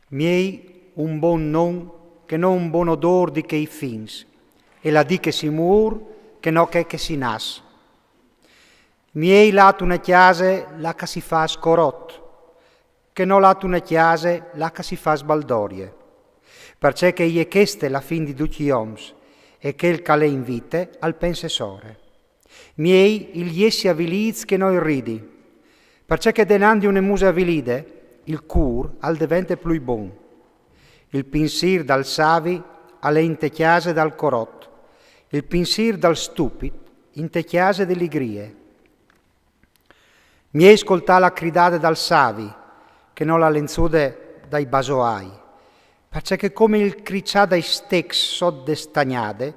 Miei un buon non che non un buon odor di che i fins, e la di che si mur che no che si nas. Miei lat una chiase la che si fa scorot, che no lat una chiase la che si fa sbaldorie, perché che è queste la fin di tutti oms, e che il calè invite al pensessore. Miei il iessi aviliz che noi ridi, perché che denandi una musa avilide, il cur al devente più bon. Il pinsir dal savi alle intechiase dal corot, il pinsir dal stupid intechiase dell'igrie. Miei ascoltà la cridade dal savi, che non la lenzude dai basoai, perché che come il cricià dai stecs sod de stagnade,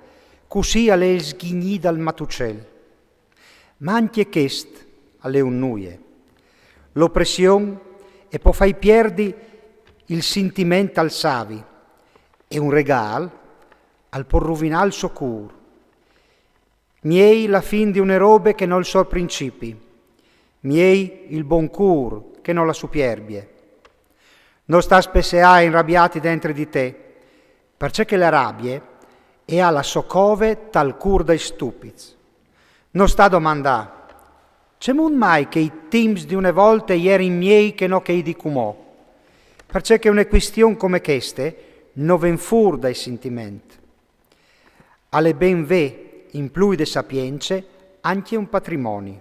così alle sghigni dal matucel. Ma anche chest alle unnuie. L'oppressione e poi fai perdi il sentimento al savi e un regal al por rovinare il suo cur. Miei la fin di une robe che non il suo principi, miei il buon cur che non la superbie. Non sta spesseà inrabbiati dentro di te, perché che la rabbie è alla socove tal cur dai stupids. Non sta domandà, c'è mun mai che i teams di una volta ieri miei che no che i di cumò, perché che una questione come queste non ven fur dai sentimenti. Alle ben ve in più de sapienze anche un patrimonio.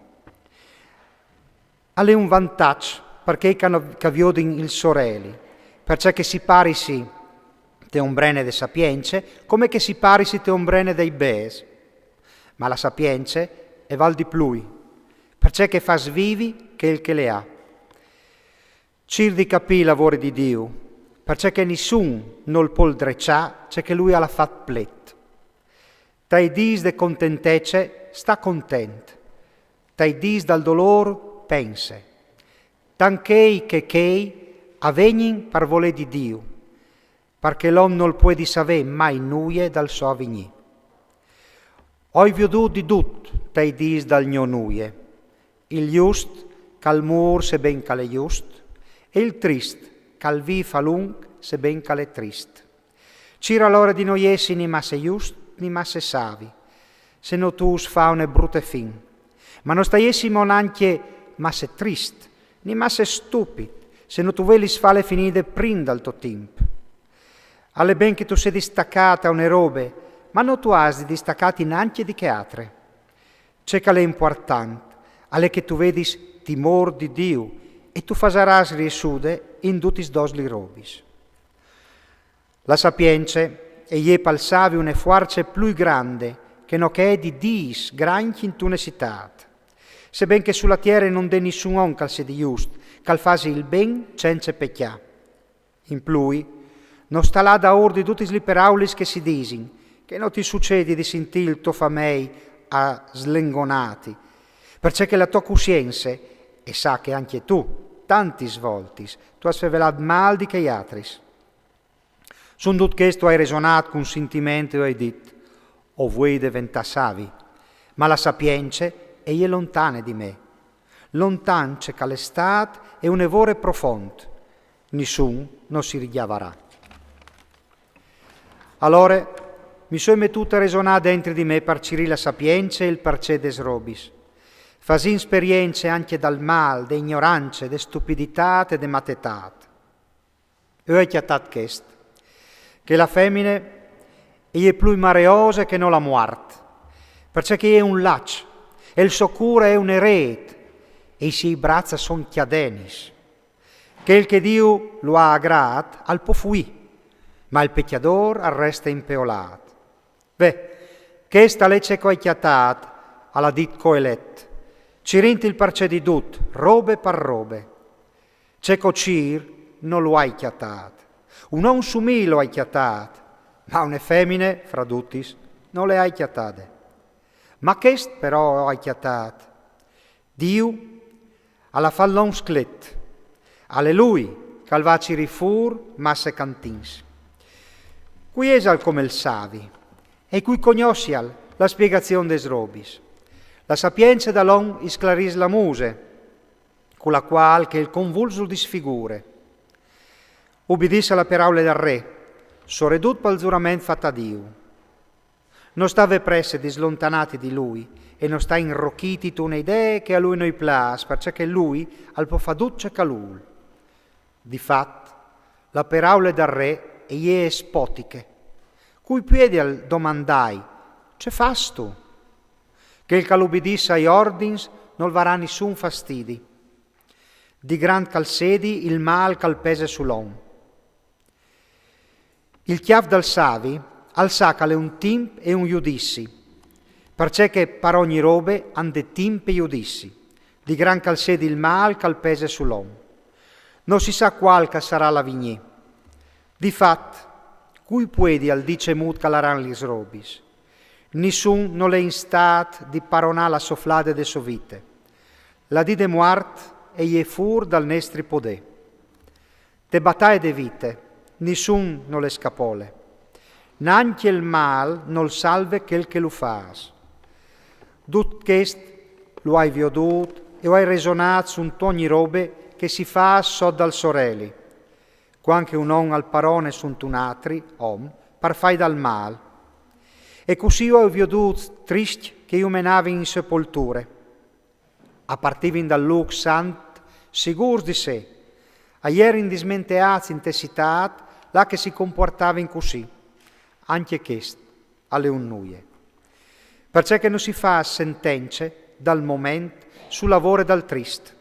Alle un vantaggio perché caviodin il soreli, perché che si parisi te un brene de sapienze come che si parisi te un brene dei bes, ma la sapienze è val di più, perché che fa svivi che il che le ha. Cir di capì i lavori di Dio, perché che nessun non può dreccià, c'è che lui ha la fat plet. Tai dis de contentece sta content, tai dis dal dolor pense, tanchei che avegnin par volè di Dio, perché l'om non può di saver mai nuie dal suo avvenì. Oi veduto di tut, tai dis dal gno nuie, il just cal mur se ben cale just, e il trist cal vi fa lung se ben cale trist. Cira l'ora di noiessi ni masse just ni masse savi, se no tu fa une brutte fin, ma non staiessimo anche masse trist ni masse stupid, se no tu velis fale finire prin dal tuo temp. Alle ben che tu sei distaccata a une robe, ma non tu has di distaccati neanche di che altre. C'è che è importante, alle che tu vedis timor di Dio, e tu fasaras riesude in tutis dosli robis. La sapienze e je palsavi une forze più grande che no che è di dis granchi in tune citat. Sebben che sulla terra non de nessun on cal se di just, cal fasi il ben senza pecchià. In plui, non sta là da or di tutti gli peraulis che si disin, che non ti succede di sentir il tuo famei a slengonati, perché che la tua coscienza, e sa che anche tu, tanti svoltis, tu has fevelat mal di che atris. Sun tut che tu hai resonat con sentimento e hai dit, o vuoi diventare savi, ma la sapienza è lontana di me. Lontan c'è che l'estate è un evore profondo, nessun non si richiavarà. Allora mi sono mettuto a resonare dentro di me per ciri la sapienza e il parce des robis. Fasin esperienze anche dal mal, de ignoranze, de stupidità e de matetat. E ho chiatat chest, che la femmine è più mareosa che non la muerte, perché è un lac, e il suo cura è un erede, e i suoi braccia sono chiadenis. Che il che Dio lo ha agrat al può fuì, ma il pecchiador resta impeolat. Questa legge che ho chiatat alla dit coelet, cirinti il parce di dut, robe per robe. C'è cocir non lo hai chiatat, un on sumì lo hai chiatat, ma une femmine, fra dutis, non le hai chiatate. Ma chest però hai chiatat, Dio alla fallon sclet, alle lui, calvaci rifur, masse cantins. Qui esal come il savi, e qui conoscial la spiegazione des robis. La sapienza dall'on isclaris la muse, con la qual che il convulso disfigure. Ubbidisse alla parole del re, soredut pel giurament fatto a Dio. Non stava presse di slontanati di lui e non sta inrocchiti tu idee che a lui noi plas, perché lui al po fa ducce calul. Difat, la parole del re e ie spotiche, cui piedi al domandai, ce fas tu? Che il calubbidisse ai ordins non varrà nessun fastidi. Di gran calsedi il mal calpese sull'om. Il chiav del savi al sacale un timp e un giudissi, perché che per ogni robe han de timp e giudissi, di gran calsedi il mal calpese sull'om. Non si sa qual che sarà la vignè. Difat, cui puedi al dice mut calaran lis robis? Nissun non è in stat di paronà la soflade de sovite. La di de muart e je fur dal nestri podè. De battae de vite, nissun non le scapole. Nanche il mal non salve quel che lo fas. Dut chest lo hai viodut e lo hai resonat su ogni robe che si fa so dal sorelli. Quanche un on al parone sunt un altri, par fai dal mal. E così io ho viodut trist che io menava in sepolture. A partivin dal luc sant, sigur di sé. A ieri in dismenteaz in tessitat, là che si comportava in così. Anche chest alle unnuie. Perché che non si fa sentenze dal momento sul lavoro dal trist.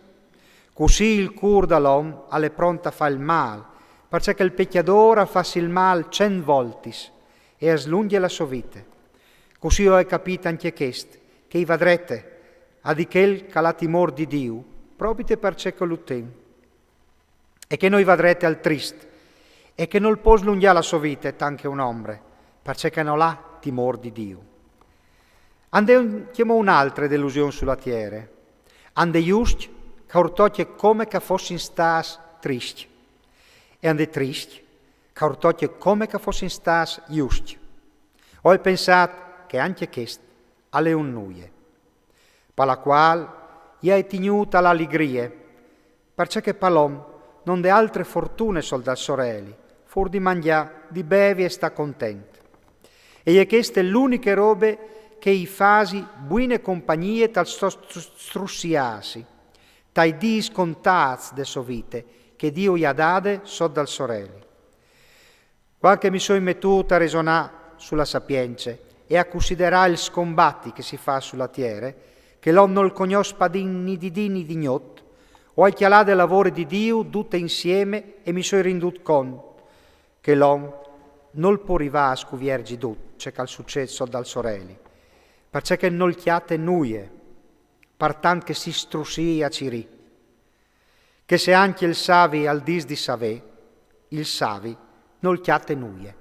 Così il cur dall'om alle pronta fa il mal, perché che il pecchiador fa il mal 100 voltis e slunghe la sua vita. Così ho capito anche questo, che i vadrete a di quel che la timor di Dio, proprio perché che lo tem. E che noi vadrete al trist, e che non può slungare la sua vita tanche un ombre, perché che non ha timor di Dio. Ande chiamò un'altra delusione sulla terra. Ande just che ortocchie come che fossi in stas tristi. E ande tristi che ortocchie come che fossi in stas just. Ho pensato che anche questo alle unnuie, per la quale io hai tenuta l'allegria, perché palom non de altre fortune sol dal sorelli, fur di mangiare, di bevi e sta contento. E queste l'uniche robe che i fasi buine compagnie tal strussiasi, tai di scontaz de sovite, che Dio gli ha date so dal sorelli. Qualche mi sono mettuta a resonare sulla sapienza e a considerare il scombatti che si fa sulla terra, che l'on non conosce padini di dini di gnot, o al chialà dei lavori di Dio tutte insieme e mi sono renduto conto che l'on non può arrivare a scuviergi tutto, c'è che al successo dal sorelli, perché non chiate nuie, partant che si strussi a ciri, che se anche il savi al dis di savè, il savi non chiate nuie.